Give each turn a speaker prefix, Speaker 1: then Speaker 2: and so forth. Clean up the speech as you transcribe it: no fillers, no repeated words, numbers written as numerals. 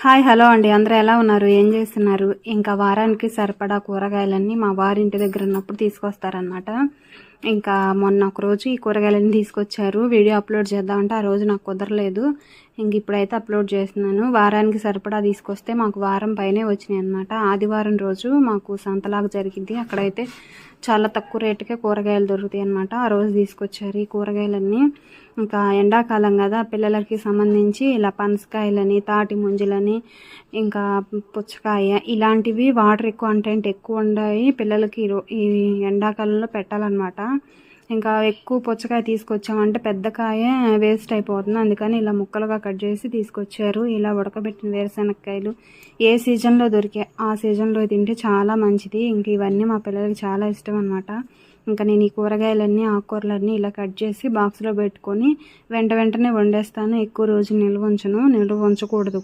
Speaker 1: Hi hello అండి, అందరూ ఎలా ఉన్నారు? ఏం చేస్తున్నారు? ఇంకా వారానికి సరిపడా కూరగాయలన్నీ మా వారింటి దగ్గర ఉన్నప్పుడు తీసుకొస్తారనమాట. ఇంకా మొన్న ఒక రోజు ఈ కూరగాయలన్నీ తీసుకొచ్చారు. వీడియో అప్లోడ్ చేద్దామంటే ఆ రోజు నాకు కుదరలేదు. ఇంక ఇప్పుడైతే అప్లోడ్ చేస్తున్నాను. వారానికి సరిపడా తీసుకొస్తే మాకు వారం పైనే వచ్చినాయి అనమాట. ఆదివారం రోజు మాకు సంతలాగా జరిగింది. అక్కడైతే చాలా తక్కువ రేటుకే కూరగాయలు దొరుకుతాయి అనమాట. ఆ రోజు తీసుకొచ్చారు ఈ కూరగాయలన్నీ. ఇంకా ఎండాకాలం కదా, పిల్లలకి సంబంధించి ఇలా పనసకాయలని, తాటి ముంజలని, ఇంకా పుచ్చకాయ ఇలాంటివి వాటర్ ఎక్కువ కంటెంట్ ఎక్కువ ఉన్నాయి పిల్లలకి ఈ ఎండాకాలంలో పెట్టాలన్నమాట. ఇంకా ఎక్కువ పుచ్చకాయ తీసుకొచ్చామంటే పెద్ద కాయ వేస్ట్ అయిపోతుంది. అందుకని ఇలా ముక్కలుగా కట్ చేసి తీసుకొచ్చారు. ఇలా ఉడకబెట్టిన వేరుశెనక్కాయలు ఏ సీజన్లో దొరికే ఆ సీజన్లో తింటే చాలా మంచిది. ఇంక ఇవన్నీ మా పిల్లలకి చాలా ఇష్టం అనమాట. ఇంకా నేను ఈ కూరగాయలన్నీ, ఆకుకూరలన్నీ ఇలా కట్ చేసి బాక్స్లో పెట్టుకొని వెంటనే వండేస్తాను. ఎక్కువ రోజులు నిల్వ ఉంచను, నిల్వ ఉంచకూడదు.